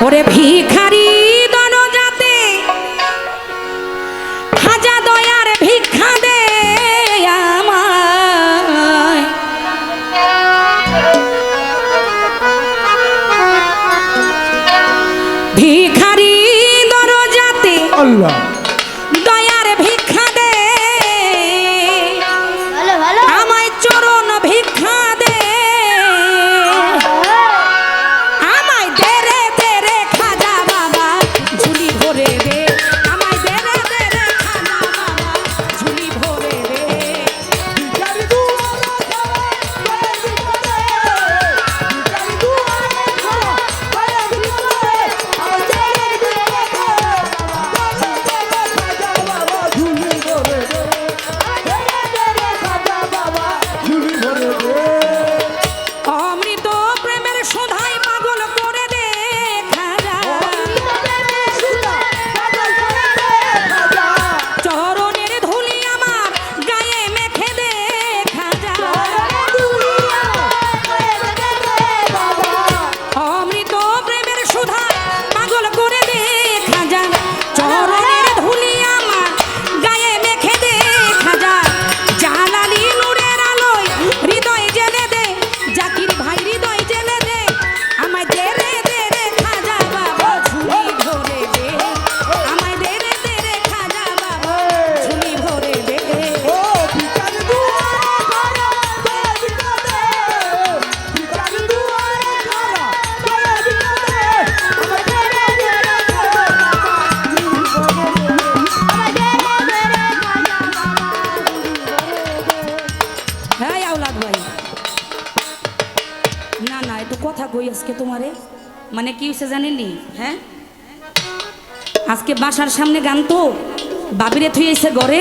ওরে ভিখারি দনজাতে খাজা দয়ার ভিক্ষা দে আমায়। ভিখারি দনজাতে আল্লাহ দয়ার ভিক্ষা দে আমায় চরণ ভিক্ষা দে আমায় দে রে খাজা বাবা ঝুলি ভরে দে আমায় দে রে খাজা বাবা ঝুলি ভরে দে। অমৃত প্রেমের সুধাই পাগল করে দে খাজা চরণের ধুলি আমার গায়ে মেখে দে খাজা অমৃত প্রেমের সুধাই পাগল করে দে খাজা চরণের ধুলি আমার গায়ে মেখে দে খাজা জালালি নূরের আলোয় হৃদয় জেলে দে জাকির ভাই হৃদয় জেলে দে আমায় দে রে খাজা বাবা ঝুলি ভরে দে আমায় দে রে খাজা বাবা ঝুলি ভরে দে। হ্যাঁ আওলাদ ভাই না না একটু কথা কই আজকে তোমারে মানে কি হয়েছে জানেননি হ্যাঁ আজকে বাসার সামনে গান তো বাবিরে থুইছে ঘরে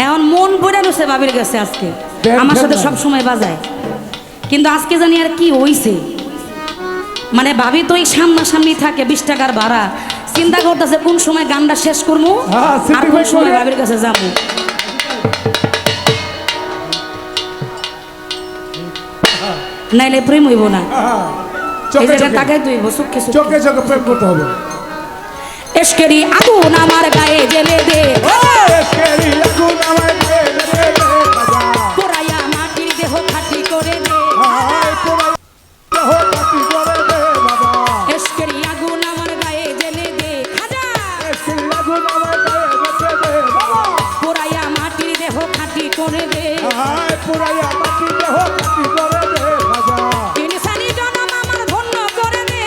এখন মন পড়ে রয়েছে বাবির কাছে আজকে আমার সাথে সব সময় বাজায় কিন্তু আজকে জানি আর কি হইছে মানে ভাবি তো এই সামনাসামনি থাকে 20 টাকার ভাড়া চিন্তা করতেছে কোন সময় গানটা শেষ করবো আর কোন সময় বাবির কাছে যাবো। নাইলে প্রেম হইব না এই জায়গায় তাকাই তুই চোখে চোখে চোখে প্রেম করতে হবে। এশকেরি আগুন আমার গায়ে জ্বেলে দে এশকেরি আগুন আমার গায়ে জ্বেলে দে খাজা পোড়াইয়া মাটির দেহ খাঁটি করে দে দেহ খাঁটি করে দে বাবা এশকেরি আগুন আমার গায়ে জ্বেলে দে খাজা এশকেরি আগুন আমার গায়ে জ্বেলে দে বাবা পোড়াইয়া মাটির দেহ খাঁটি করে দে পোড়াইয়া মাটির দেহ খাঁটি করে দে খাজা ইনসানি জনম আমার ধন্য করে দে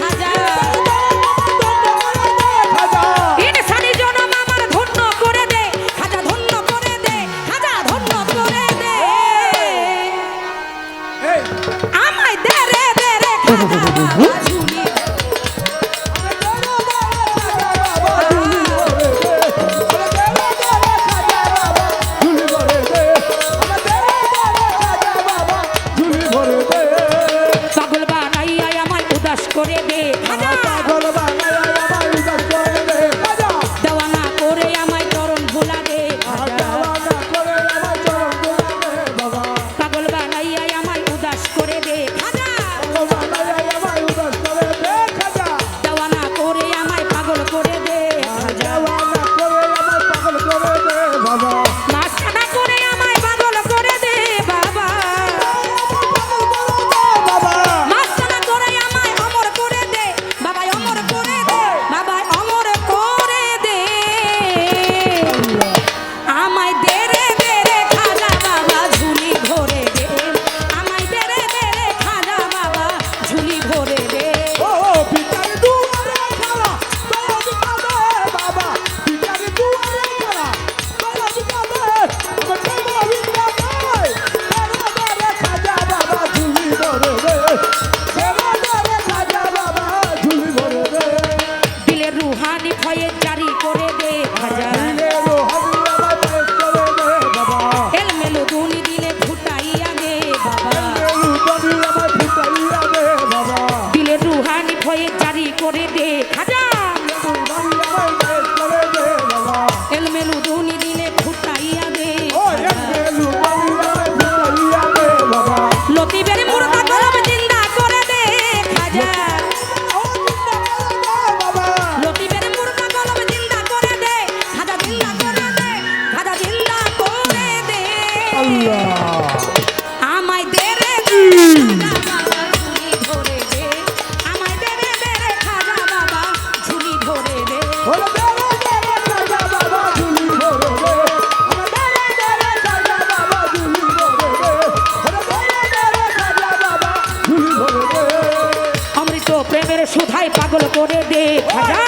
খাজা ইনসানি জনম আমার ধন্য করে দে খাজা ধন্য করে দে খাজা ধন্য করে দে আমায় দে রে খাজা বাবা ঝুলি পাগল বানাইয়া আমায় উদাস করে দে খাজা দেওয়ানা করে আমায় চরণ ভোলা দে খাজা পাগল বানাইয়া আমায় উদাস করে দে খাজা দেওয়ানা করে আমায় পাগল করে দে খাজা মাস্তানা করে আমায় পাগল করে দে বাবা মাস্তানা করে আমায় অমর করে দে বাবা অমর করে দে বাবা অমর করে দে আমায় দে রে খাজা বাবা ঝুলি ভরে দে আমায় দে রে খাজা বাবা ঝুলি ভরে দে দিলের রুহানি ভয়ে জারি করে দে খাজা এলমেলো দুনি দিলে ফুটাইয়া দে বাবা দিলের রুহানি ভয়ে জারি করে দে খাজা এলমেলো দুনি দিলে ফুটাইয়া দে লতিবের মুর্দা কলম জিন্দা করে দে খাজা অমৃত প্রেমের সুধাই পাগল করে দে খাজা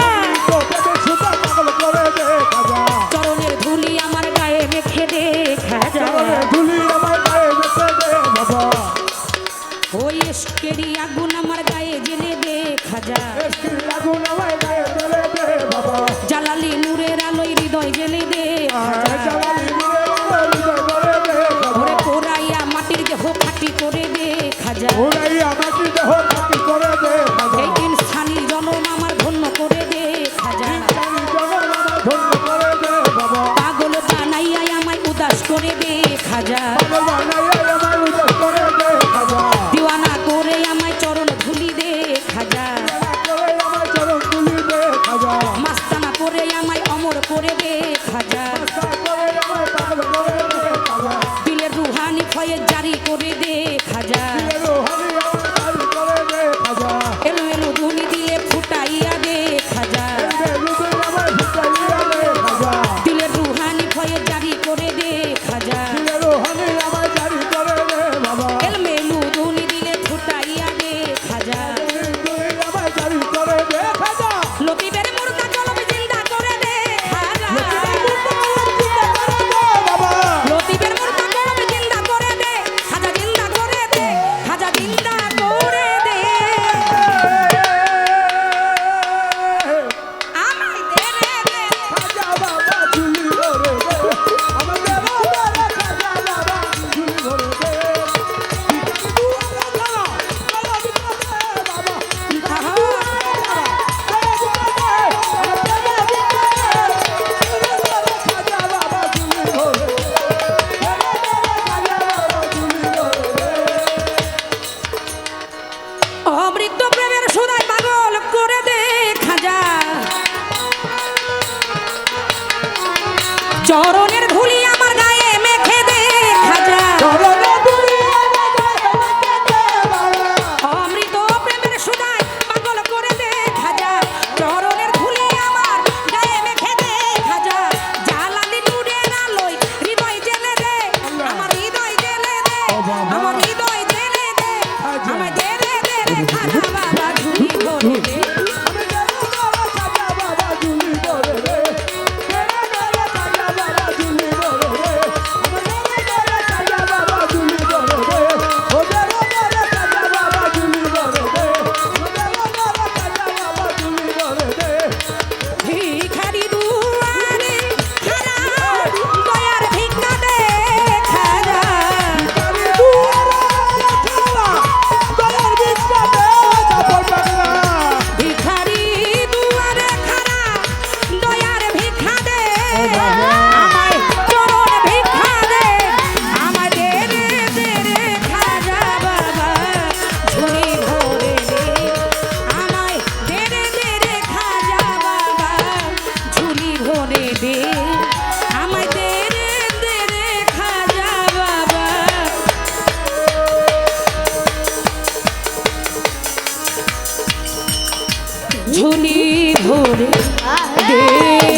সুতা পাগল করে দে খাজা চরণের ধুলি আমার গায়ে মেখে দে খাজা ধুলি আমার গায়ে মেখে দে বাবা ওই এসকেরি আগুন আমার গায়ে জেলে দে খাজা একটি লাগুন আমার গায়ে জ্বলে দে বাবা জালালি নূরের আলোয় হৃদয় জেলে দে খাজা জ্বালানি মিলে আমার হৃদয় করে দে বাবা ওরে পোড়াইয়া মাটির দেহ খাটি করে দে খাজা ওরাই আমাকে দেহ খাটি করে দে বাবা এই ইনসানি জনম আমার ধন্য করে দে খাজা জানি জনম আমার ধন্য করে দে বাবা পাগল বানাইয়া আমায় উদাস করে দে খাজা পাগল বানাইয়া আমার উদাস করে দে বাবা দিওয়ানা করে আমায় চরণ ধুলি দে খাজা করে আমার চরণ তুলি দে খাজা মাস্তানা করে আমায় অমর করে দে খাজা করে আমার পাগল করে দে বাবা দিলের রুহানি ফয়ে জারি করে দে খাজা রোহানি আমার তারি করে দে খাজা এলো এলো ধুনি দিলে ফুটাইয়া দে খাজা রুবেল আমার ফুটাইয়া দে খাজা দিলের রুহানি ফয়ে জারি করে দে খাজা রোহানি আমার জারি করে দে বাবা এলমেলু ধুনি দিলে ফুটাইয়া দে খাজা রুবেল আমার জারি করে দে খাজা লতিবের মুর্দা জলম জিন্দা করে দে খাজা বাবা লতিবের মুর্দা জলম জিন্দা করে দে খাজা জিন্দা করে দে খাজা জিন্দা করে দে আমায় দে রে দে খাজা বাবা ঝুলি ভরে দে আমাদের বাবা খাজা বাবা ঝুলি ভরে দে অমৃত প্রেমের সুদাই পাগল করে দে খাজা চরণের ধুলি আমার গায়ে মেখে দে খাজা অমৃত প্রেমের সুদাই পাগল করে দে খাজা চরণের ধুলি আমার গায়ে মেখে দে খাজা জালালি নূরের আলোয় হৃদয় জেলে দে আমার হৃদয় জেলে দে আমার হৃদয় জেলে দে আমায় দে রে দে রে খাজা বাবা ঝুলি ভরে দে ভিখারি দুয়ারে খারা দয়ার ভিক্ষা দে খাজা ভিখারি দুয়ারে খারা দয়ার ভিক্ষা দে আমায় চরণ ভিক্ষা দে আমায় দে রে খাজা বাবা ঝুলি ভরে দে আমায় দে রে খাজা বাবা ঝুলি ভরে দে আমায় দে রে খাজা বাবা ঝুলি ভরে দে